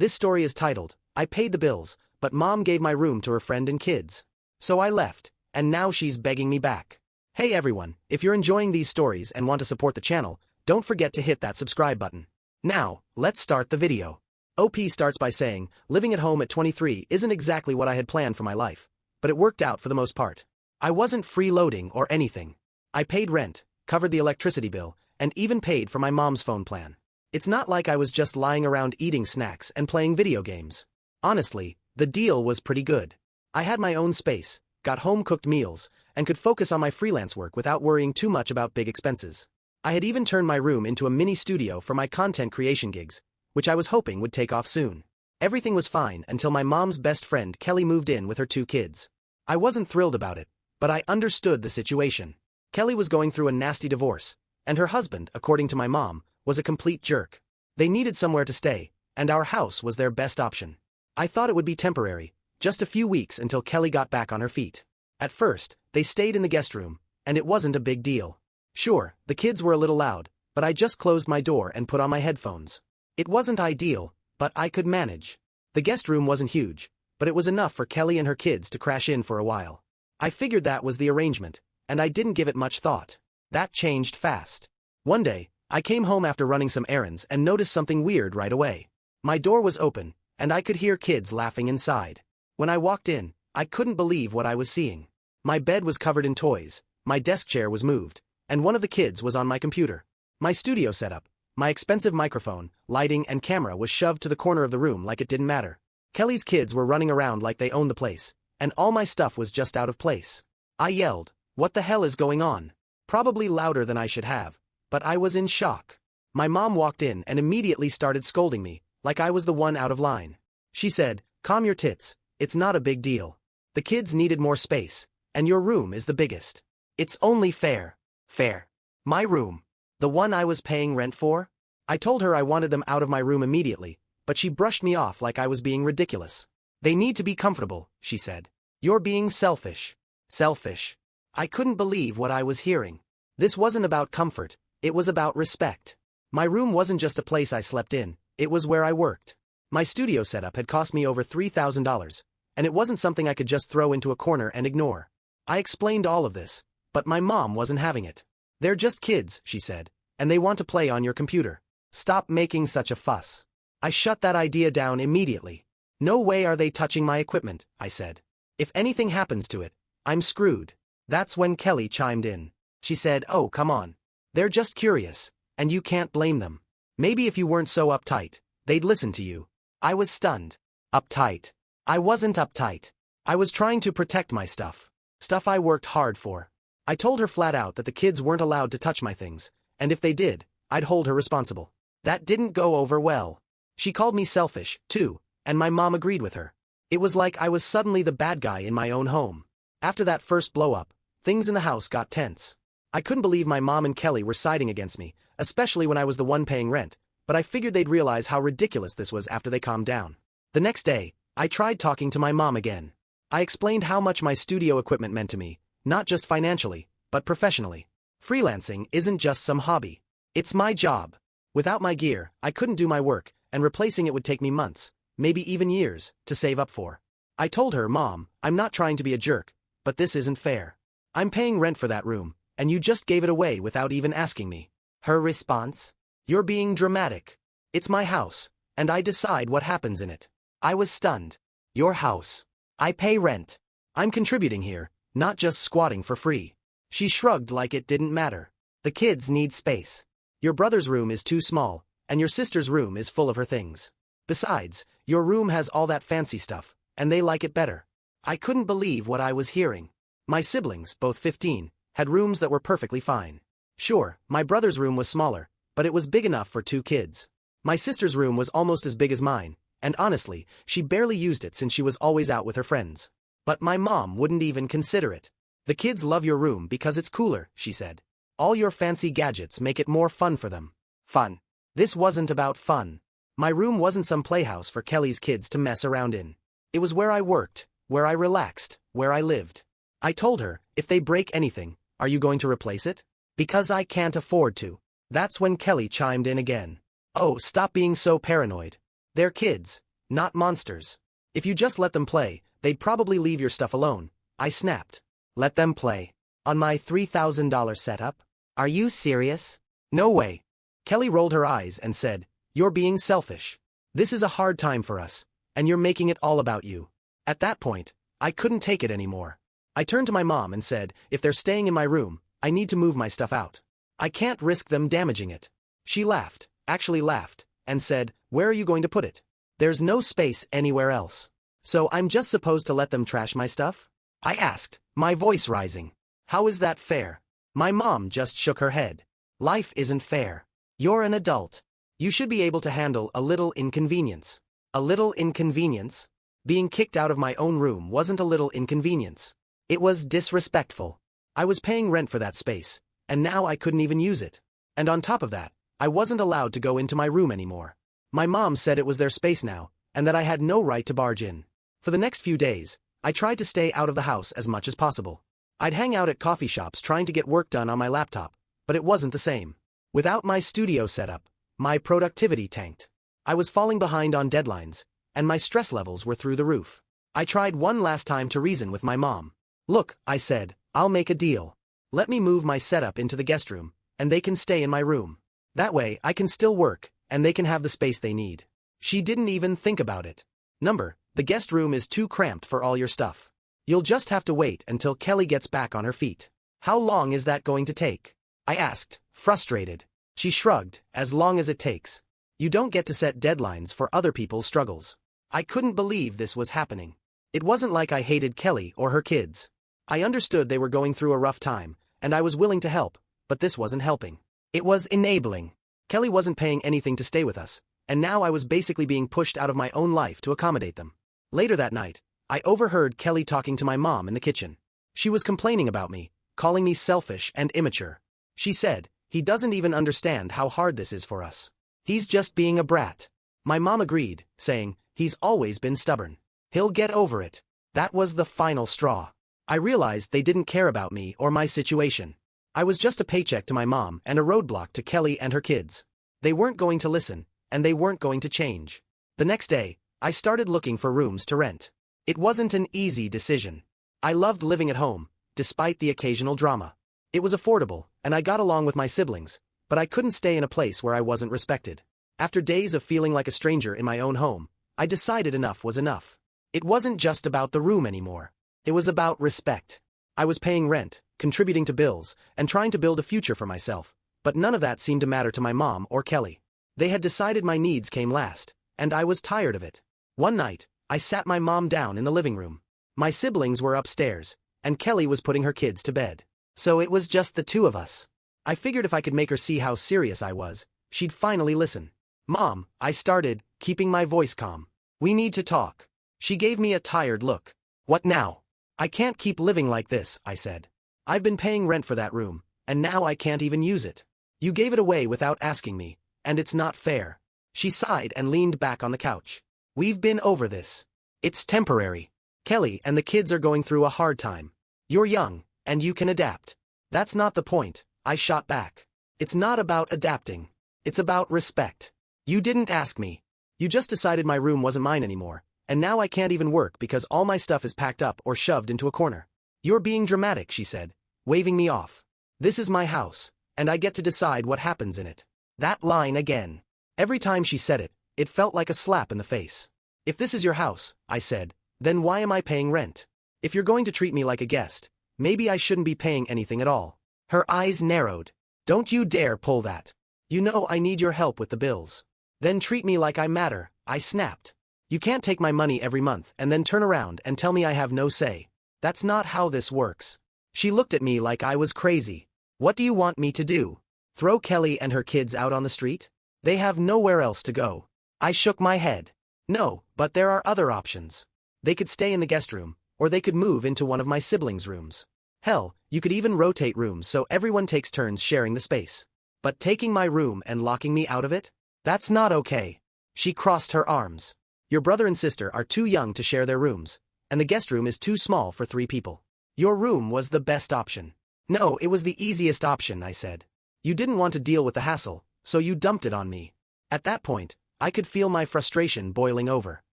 This story is titled, I Paid the Bills, but Mom gave my room to her friend and kids. So I left, and now she's begging me back. Hey everyone, if you're enjoying these stories and want to support the channel, don't forget to hit that subscribe button. Now, let's start the video. OP starts by saying, living at home at 23 isn't exactly what I had planned for my life, but it worked out for the most part. I wasn't freeloading or anything. I paid rent, covered the electricity bill, and even paid for my mom's phone plan. It's not like I was just lying around eating snacks and playing video games. Honestly, the deal was pretty good. I had my own space, got home-cooked meals, and could focus on my freelance work without worrying too much about big expenses. I had even turned my room into a mini studio for my content creation gigs, which I was hoping would take off soon. Everything was fine until my mom's best friend Kelly moved in with her 2 kids. I wasn't thrilled about it, but I understood the situation. Kelly was going through a nasty divorce, and her husband, according to my mom, was a complete jerk. They needed somewhere to stay, and our house was their best option. I thought it would be temporary, just a few weeks until Kelly got back on her feet. At first, they stayed in the guest room, and it wasn't a big deal. Sure, the kids were a little loud, but I just closed my door and put on my headphones. It wasn't ideal, but I could manage. The guest room wasn't huge, but it was enough for Kelly and her kids to crash in for a while. I figured that was the arrangement, and I didn't give it much thought. That changed fast. One day, I came home after running some errands and noticed something weird right away. My door was open, and I could hear kids laughing inside. When I walked in, I couldn't believe what I was seeing. My bed was covered in toys, my desk chair was moved, and one of the kids was on my computer. My studio setup, my expensive microphone, lighting, and camera was shoved to the corner of the room like it didn't matter. Kelly's kids were running around like they owned the place, and all my stuff was just out of place. I yelled, "What the hell is going on?" Probably louder than I should have, but I was in shock. My mom walked in and immediately started scolding me, like I was the one out of line. She said, "Calm your tits, it's not a big deal. The kids needed more space, and your room is the biggest. It's only fair." Fair. My room. The one I was paying rent for? I told her I wanted them out of my room immediately, but she brushed me off like I was being ridiculous. "They need to be comfortable," she said. "You're being selfish." Selfish. I couldn't believe what I was hearing. This wasn't about comfort, it was about respect. My room wasn't just a place I slept in, it was where I worked. My studio setup had cost me over $3,000, and it wasn't something I could just throw into a corner and ignore. I explained all of this, but my mom wasn't having it. "They're just kids," she said, "and they want to play on your computer. Stop making such a fuss." I shut that idea down immediately. "No way are they touching my equipment," I said. "If anything happens to it, I'm screwed." That's when Kelly chimed in. She said, "Oh, come on. They're just curious, and you can't blame them. Maybe if you weren't so uptight, they'd listen to you." I was stunned. Uptight. I wasn't uptight. I was trying to protect my stuff. Stuff I worked hard for. I told her flat out that the kids weren't allowed to touch my things, and if they did, I'd hold her responsible. That didn't go over well. She called me selfish, too, and my mom agreed with her. It was like I was suddenly the bad guy in my own home. After that first blow-up, things in the house got tense. I couldn't believe my mom and Kelly were siding against me, especially when I was the one paying rent, but I figured they'd realize how ridiculous this was after they calmed down. The next day, I tried talking to my mom again. I explained how much my studio equipment meant to me, not just financially, but professionally. Freelancing isn't just some hobby. It's my job. Without my gear, I couldn't do my work, and replacing it would take me months, maybe even years, to save up for. I told her, "Mom, I'm not trying to be a jerk, but this isn't fair. I'm paying rent for that room, and you just gave it away without even asking me." Her response? "You're being dramatic. It's my house, and I decide what happens in it." I was stunned. "Your house. I pay rent. I'm contributing here, not just squatting for free." She shrugged like it didn't matter. "The kids need space. Your brother's room is too small, and your sister's room is full of her things. Besides, your room has all that fancy stuff, and they like it better." I couldn't believe what I was hearing. My siblings, both 15, had rooms that were perfectly fine. Sure, my brother's room was smaller, but it was big enough for 2 kids. My sister's room was almost as big as mine, and honestly, she barely used it since she was always out with her friends. But my mom wouldn't even consider it. "The kids love your room because it's cooler," she said. "All your fancy gadgets make it more fun for them." Fun. This wasn't about fun. My room wasn't some playhouse for Kelly's kids to mess around in. It was where I worked, where I relaxed, where I lived. I told her, "If they break anything, are you going to replace it?" "Because I can't afford to." That's when Kelly chimed in again. "Oh, stop being so paranoid. They're kids. not monsters. If you just let them play, they'd probably leave your stuff alone, I snapped. Let them play? On my $3,000 setup? Are you serious? No way. Kelly rolled her eyes and said, "You're being selfish. This is a hard time for us, and you're making it all about you." At that point, I couldn't take it anymore. I turned to my mom and said, "If they're staying in my room, I need to move my stuff out. I can't risk them damaging it." She laughed, actually laughed, and said, "Where are you going to put it? There's no space anywhere else. So I'm just supposed to let them trash my stuff?" I asked, my voice rising. "How is that fair?" My mom just shook her head. "Life isn't fair. You're an adult. You should be able to handle a little inconvenience." A little inconvenience? Being kicked out of my own room wasn't a little inconvenience. It was disrespectful. I was paying rent for that space, and now I couldn't even use it. And on top of that, I wasn't allowed to go into my room anymore. My mom said it was their space now, and that I had no right to barge in. For the next few days, I tried to stay out of the house as much as possible. I'd hang out at coffee shops trying to get work done on my laptop, but it wasn't the same. Without my studio setup, my productivity tanked. I was falling behind on deadlines, and my stress levels were through the roof. I tried one last time to reason with my mom. "Look," I said, "I'll make a deal. Let me move my setup into the guest room, and they can stay in my room. That way I can still work, and they can have the space they need." She didn't even think about it. The guest room is too cramped for all your stuff. You'll just have to wait until Kelly gets back on her feet." "How long is that going to take?" I asked, frustrated. She shrugged, "As long as it takes. You don't get to set deadlines for other people's struggles." I couldn't believe this was happening. It wasn't like I hated Kelly or her kids. I understood they were going through a rough time, and I was willing to help, but this wasn't helping. It was enabling. Kelly wasn't paying anything to stay with us, and now I was basically being pushed out of my own life to accommodate them. Later that night, I overheard Kelly talking to my mom in the kitchen. She was complaining about me, calling me selfish and immature. She said, "He doesn't even understand how hard this is for us. He's just being a brat." My mom agreed, saying, "He's always been stubborn. He'll get over it." That was the final straw. I realized they didn't care about me or my situation. I was just a paycheck to my mom and a roadblock to Kelly and her kids. They weren't going to listen, and they weren't going to change. The next day, I started looking for rooms to rent. It wasn't an easy decision. I loved living at home, despite the occasional drama. It was affordable, and I got along with my siblings, but I couldn't stay in a place where I wasn't respected. After days of feeling like a stranger in my own home, I decided enough was enough. It wasn't just about the room anymore. It was about respect. I was paying rent, contributing to bills, and trying to build a future for myself, but none of that seemed to matter to my mom or Kelly. They had decided my needs came last, and I was tired of it. One night, I sat my mom down in the living room. My siblings were upstairs, and Kelly was putting her kids to bed. So it was just the two of us. I figured if I could make her see how serious I was, she'd finally listen. "Mom," I started, keeping my voice calm. "We need to talk." She gave me a tired look. "What now?" "I can't keep living like this," I said. "I've been paying rent for that room, and now I can't even use it. You gave it away without asking me, and it's not fair." She sighed and leaned back on the couch. "We've been over this. It's temporary. Kelly and the kids are going through a hard time. You're young, and you can adapt." "That's not the point," I shot back. "It's not about adapting. It's about respect. You didn't ask me. You just decided my room wasn't mine anymore, and now I can't even work because all my stuff is packed up or shoved into a corner." "You're being dramatic," she said, waving me off. "This is my house, and I get to decide what happens in it." That line again. Every time she said it, it felt like a slap in the face. "If this is your house," I said, "then why am I paying rent? If you're going to treat me like a guest, maybe I shouldn't be paying anything at all." Her eyes narrowed. "Don't you dare pull that. You know I need your help with the bills." "Then treat me like I matter," I snapped. "You can't take my money every month and then turn around and tell me I have no say. That's not how this works." She looked at me like I was crazy. "What do you want me to do? Throw Kelly and her kids out on the street? They have nowhere else to go." I shook my head. "No, but there are other options. They could stay in the guest room, or they could move into one of my siblings' rooms. Hell, you could even rotate rooms so everyone takes turns sharing the space. But taking my room and locking me out of it? That's not okay." She crossed her arms. "Your brother and sister are too young to share their rooms, and the guest room is too small for 3 people. Your room was the best option." "No, it was the easiest option," I said. "You didn't want to deal with the hassle, so you dumped it on me." At that point, I could feel my frustration boiling over.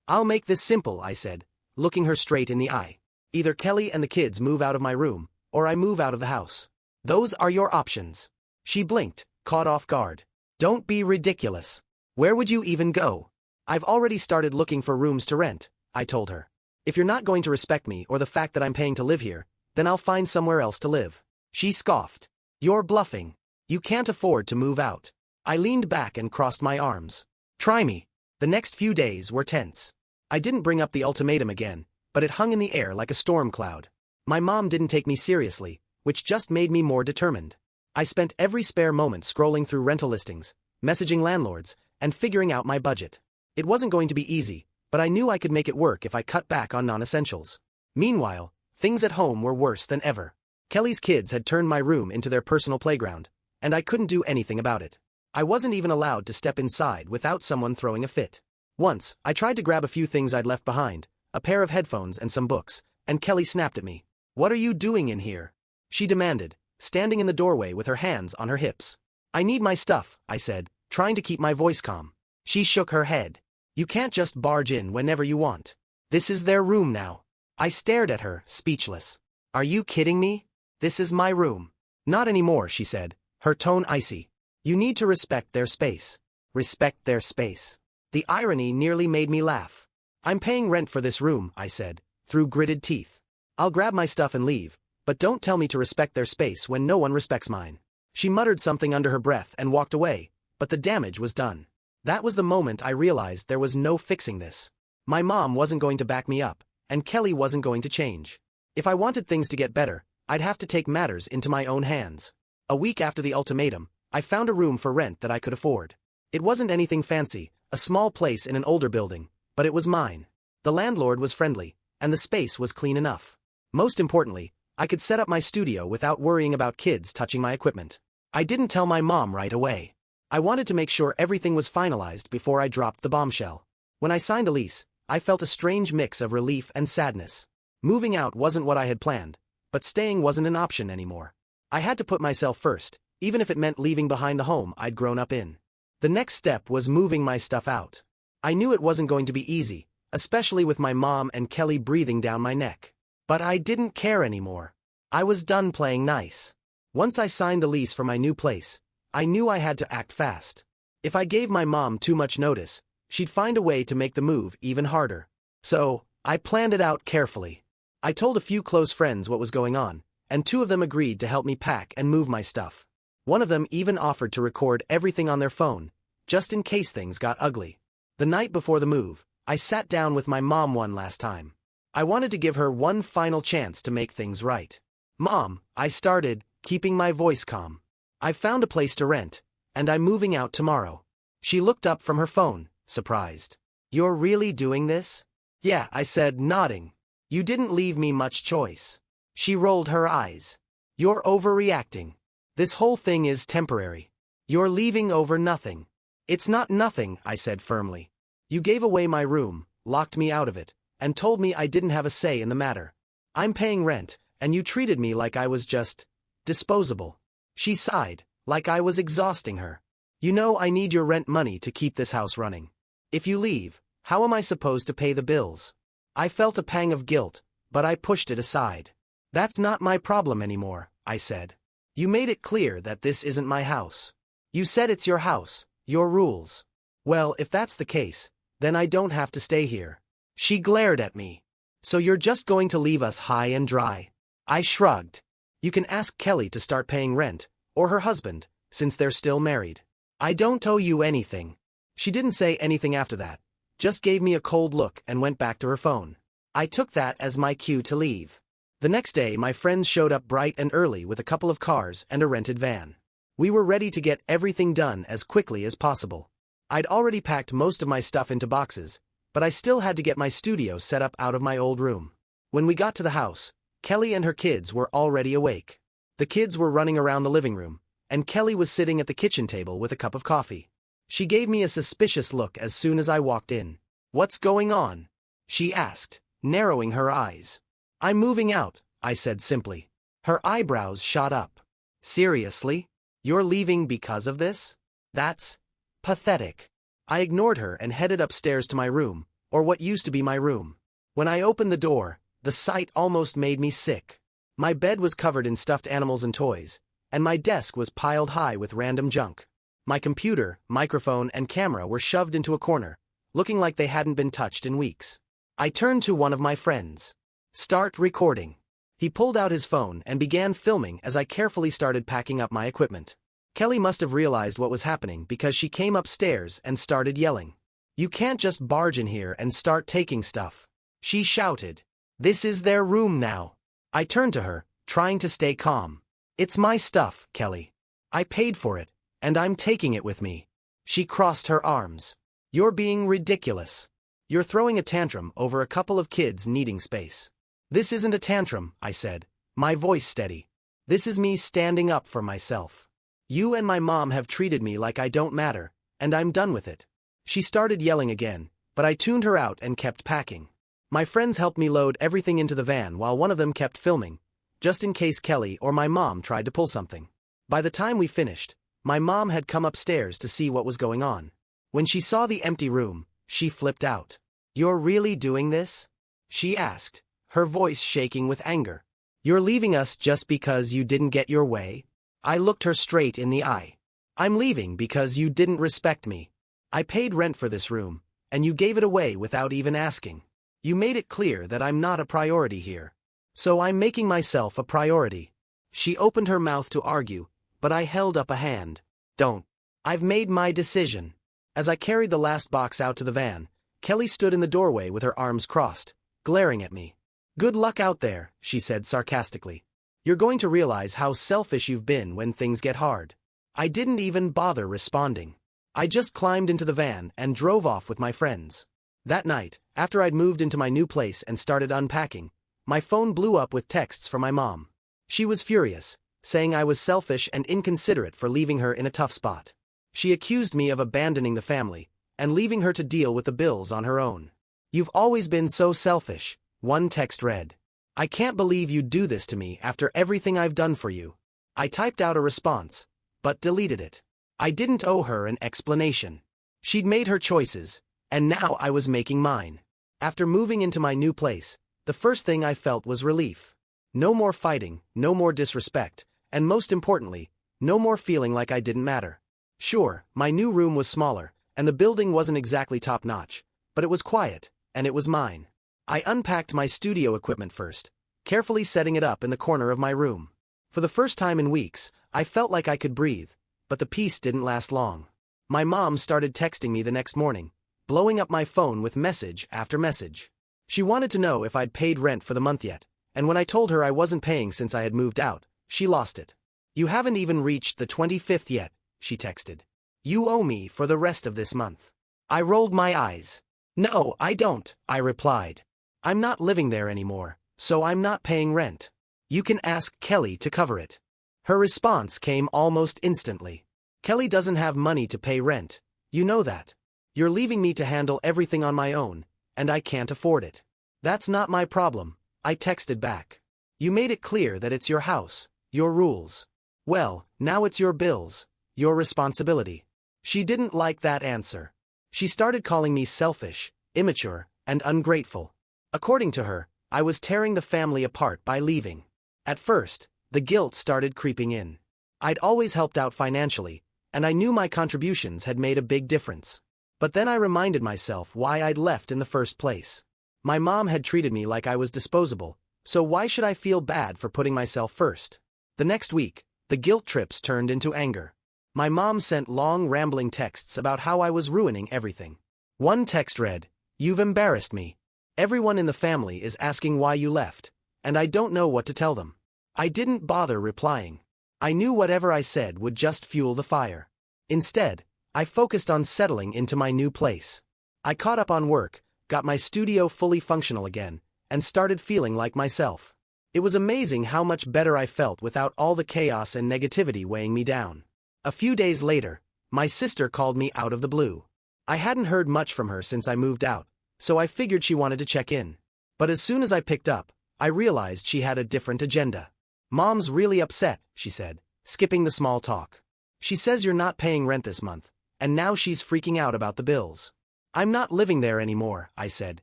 I'll make this simple, I said, looking her straight in the eye. Either Kelly and the kids move out of my room, or I move out of the house. Those are your options. She blinked, caught off guard. Don't be ridiculous. Where would you even go? I've already started looking for rooms to rent, I told her. If you're not going to respect me or the fact that I'm paying to live here, then I'll find somewhere else to live. She scoffed. You're bluffing. You can't afford to move out. I leaned back and crossed my arms. Try me. The next few days were tense. I didn't bring up the ultimatum again, but it hung in the air like a storm cloud. My mom didn't take me seriously, which just made me more determined. I spent every spare moment scrolling through rental listings, messaging landlords, and figuring out my budget. It wasn't going to be easy, but I knew I could make it work if I cut back on non-essentials. Meanwhile, things at home were worse than ever. Kelly's kids had turned my room into their personal playground, and I couldn't do anything about it. I wasn't even allowed to step inside without someone throwing a fit. Once, I tried to grab a few things I'd left behind, a pair of headphones and some books, and Kelly snapped at me. What are you doing in here? She demanded, standing in the doorway with her hands on her hips. I need my stuff, I said, trying to keep my voice calm. She shook her head. You can't just barge in whenever you want. This is their room now. I stared at her, speechless. Are you kidding me? This is my room. Not anymore, she said, her tone icy. You need to respect their space. Respect their space. The irony nearly made me laugh. I'm paying rent for this room, I said, through gritted teeth. I'll grab my stuff and leave, but don't tell me to respect their space when no one respects mine. She muttered something under her breath and walked away, but the damage was done. That was the moment I realized there was no fixing this. My mom wasn't going to back me up, and Kelly wasn't going to change. If I wanted things to get better, I'd have to take matters into my own hands. A week after the ultimatum, I found a room for rent that I could afford. It wasn't anything fancy, a small place in an older building, but it was mine. The landlord was friendly, and the space was clean enough. Most importantly, I could set up my studio without worrying about kids touching my equipment. I didn't tell my mom right away. I wanted to make sure everything was finalized before I dropped the bombshell. When I signed the lease, I felt a strange mix of relief and sadness. Moving out wasn't what I had planned, but staying wasn't an option anymore. I had to put myself first, even if it meant leaving behind the home I'd grown up in. The next step was moving my stuff out. I knew it wasn't going to be easy, especially with my mom and Kelly breathing down my neck. But I didn't care anymore. I was done playing nice. Once I signed the lease for my new place, I knew I had to act fast. If I gave my mom too much notice, she'd find a way to make the move even harder. So, I planned it out carefully. I told a few close friends what was going on, and 2 of them agreed to help me pack and move my stuff. One of them even offered to record everything on their phone, just in case things got ugly. The night before the move, I sat down with my mom one last time. I wanted to give her one final chance to make things right. Mom, I started, keeping my voice calm. I've found a place to rent, and I'm moving out tomorrow. She looked up from her phone, surprised. You're really doing this? Yeah, I said, nodding. You didn't leave me much choice. She rolled her eyes. You're overreacting. This whole thing is temporary. You're leaving over nothing. It's not nothing, I said firmly. You gave away my room, locked me out of it, and told me I didn't have a say in the matter. I'm paying rent, and you treated me like I was just disposable. She sighed, like I was exhausting her. You know I need your rent money to keep this house running. If you leave, how am I supposed to pay the bills? I felt a pang of guilt, but I pushed it aside. That's not my problem anymore, I said. You made it clear that this isn't my house. You said it's your house, your rules. Well, if that's the case, then I don't have to stay here. She glared at me. So you're just going to leave us high and dry? I shrugged. You can ask Kelly to start paying rent, or her husband, since they're still married. I don't owe you anything. She didn't say anything after that, just gave me a cold look and went back to her phone. I took that as my cue to leave. The next day my friends showed up bright and early with a couple of cars and a rented van. We were ready to get everything done as quickly as possible. I'd already packed most of my stuff into boxes, but I still had to get my studio set up out of my old room. When we got to the house, Kelly and her kids were already awake. The kids were running around the living room, and Kelly was sitting at the kitchen table with a cup of coffee. She gave me a suspicious look as soon as I walked in. What's going on? She asked, narrowing her eyes. I'm moving out, I said simply. Her eyebrows shot up. Seriously? You're leaving because of this? That's pathetic. I ignored her and headed upstairs to my room, or what used to be my room. When I opened the door, the sight almost made me sick. My bed was covered in stuffed animals and toys, and my desk was piled high with random junk. My computer, microphone, and camera were shoved into a corner, looking like they hadn't been touched in weeks. I turned to one of my friends. "Start recording." He pulled out his phone and began filming as I carefully started packing up my equipment. Kelly must have realized what was happening because she came upstairs and started yelling. "You can't just barge in here and start taking stuff," she shouted. "This is their room now." I turned to her, trying to stay calm. "It's my stuff, Kelly. I paid for it, and I'm taking it with me." She crossed her arms. "You're being ridiculous. You're throwing a tantrum over a couple of kids needing space." "This isn't a tantrum," I said, my voice steady. "This is me standing up for myself. You and my mom have treated me like I don't matter, and I'm done with it." She started yelling again, but I tuned her out and kept packing. My friends helped me load everything into the van while one of them kept filming, just in case Kelly or my mom tried to pull something. By the time we finished, my mom had come upstairs to see what was going on. When she saw the empty room, she flipped out. "You're really doing this?" she asked, her voice shaking with anger. "You're leaving us just because you didn't get your way?" I looked her straight in the eye. "I'm leaving because you didn't respect me. I paid rent for this room, and you gave it away without even asking. You made it clear that I'm not a priority here. So I'm making myself a priority." She opened her mouth to argue, but I held up a hand. "Don't. I've made my decision." As I carried the last box out to the van, Kelly stood in the doorway with her arms crossed, glaring at me. "Good luck out there," she said sarcastically. "You're going to realize how selfish you've been when things get hard." I didn't even bother responding. I just climbed into the van and drove off with my friends. That night, after I'd moved into my new place and started unpacking, my phone blew up with texts from my mom. She was furious, saying I was selfish and inconsiderate for leaving her in a tough spot. She accused me of abandoning the family and leaving her to deal with the bills on her own. "You've always been so selfish," one text read. "I can't believe you'd do this to me after everything I've done for you." I typed out a response, but deleted it. I didn't owe her an explanation. She'd made her choices, and now I was making mine. After moving into my new place, the first thing I felt was relief. No more fighting, no more disrespect, and most importantly, no more feeling like I didn't matter. Sure, my new room was smaller, and the building wasn't exactly top-notch, but it was quiet, and it was mine. I unpacked my studio equipment first, carefully setting it up in the corner of my room. For the first time in weeks, I felt like I could breathe, but the peace didn't last long. My mom started texting me the next morning, blowing up my phone with message after message. She wanted to know if I'd paid rent for the month yet, and when I told her I wasn't paying since I had moved out, she lost it. "You haven't even reached the 25th yet," she texted. "You owe me for the rest of this month." I rolled my eyes. "No, I don't," I replied. "I'm not living there anymore, so I'm not paying rent. You can ask Kelly to cover it." Her response came almost instantly. "Kelly doesn't have money to pay rent, you know that. You're leaving me to handle everything on my own, and I can't afford it." "That's not my problem," I texted back. "You made it clear that it's your house, your rules. Well, now it's your bills, your responsibility." She didn't like that answer. She started calling me selfish, immature, and ungrateful. According to her, I was tearing the family apart by leaving. At first, the guilt started creeping in. I'd always helped out financially, and I knew my contributions had made a big difference. But then I reminded myself why I'd left in the first place. My mom had treated me like I was disposable, so why should I feel bad for putting myself first? The next week, the guilt trips turned into anger. My mom sent long rambling texts about how I was ruining everything. One text read, "You've embarrassed me. Everyone in the family is asking why you left, and I don't know what to tell them." I didn't bother replying. I knew whatever I said would just fuel the fire. Instead, I focused on settling into my new place. I caught up on work, got my studio fully functional again, and started feeling like myself. It was amazing how much better I felt without all the chaos and negativity weighing me down. A few days later, my sister called me out of the blue. I hadn't heard much from her since I moved out, so I figured she wanted to check in. But as soon as I picked up, I realized she had a different agenda. "Mom's really upset," she said, skipping the small talk. "She says you're not paying rent this month, and now she's freaking out about the bills." I'm not living there anymore, I said,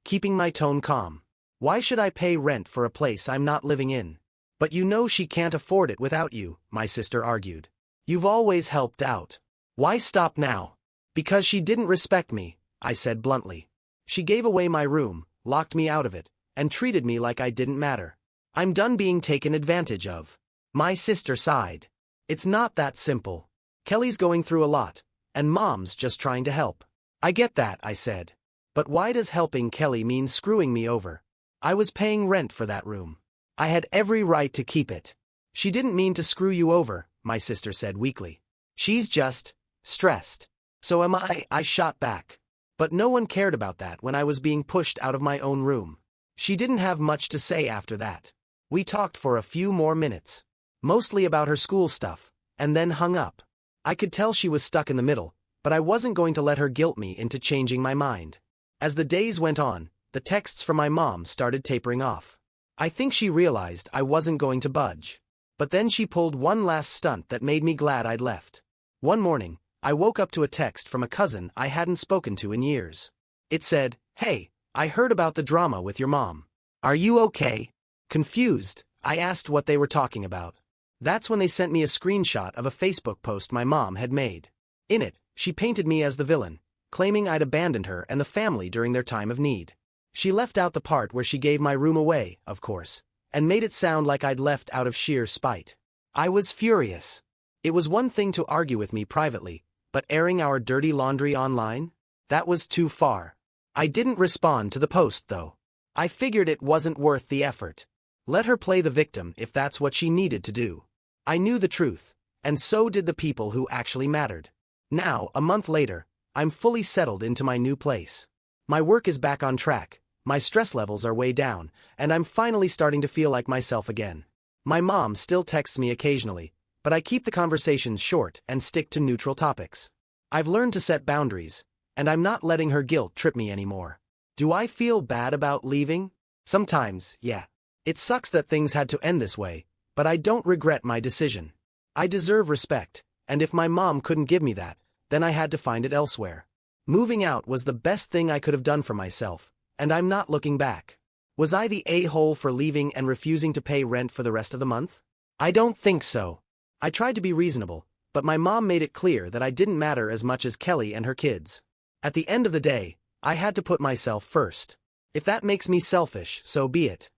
keeping my tone calm. Why should I pay rent for a place I'm not living in? But you know she can't afford it without you, my sister argued. You've always helped out. Why stop now? Because she didn't respect me, I said bluntly. She gave away my room, locked me out of it, and treated me like I didn't matter. I'm done being taken advantage of. My sister sighed. It's not that simple. Kelly's going through a lot, and Mom's just trying to help. I get that, I said. But why does helping Kelly mean screwing me over? I was paying rent for that room. I had every right to keep it. She didn't mean to screw you over, my sister said weakly. She's just stressed. So am I shot back. But no one cared about that when I was being pushed out of my own room. She didn't have much to say after that. We talked for a few more minutes. Mostly about her school stuff, and then hung up. I could tell she was stuck in the middle, but I wasn't going to let her guilt me into changing my mind. As the days went on, the texts from my mom started tapering off. I think she realized I wasn't going to budge. But then she pulled one last stunt that made me glad I'd left. One morning, I woke up to a text from a cousin I hadn't spoken to in years. It said, "Hey, I heard about the drama with your mom. Are you okay?" Confused, I asked what they were talking about. That's when they sent me a screenshot of a Facebook post my mom had made. In it, she painted me as the villain, claiming I'd abandoned her and the family during their time of need. She left out the part where she gave my room away, of course, and made it sound like I'd left out of sheer spite. I was furious. It was one thing to argue with me privately, but airing our dirty laundry online? That was too far. I didn't respond to the post, though. I figured it wasn't worth the effort. Let her play the victim if that's what she needed to do. I knew the truth, and so did the people who actually mattered. Now, a month later, I'm fully settled into my new place. My work is back on track, my stress levels are way down, and I'm finally starting to feel like myself again. My mom still texts me occasionally, but I keep the conversations short and stick to neutral topics. I've learned to set boundaries, and I'm not letting her guilt trip me anymore. Do I feel bad about leaving? Sometimes, yeah. It sucks that things had to end this way, but I don't regret my decision. I deserve respect, and if my mom couldn't give me that, then I had to find it elsewhere. Moving out was the best thing I could have done for myself, and I'm not looking back. Was I the a-hole for leaving and refusing to pay rent for the rest of the month? I don't think so. I tried to be reasonable, but my mom made it clear that I didn't matter as much as Kelly and her kids. At the end of the day, I had to put myself first. If that makes me selfish, so be it.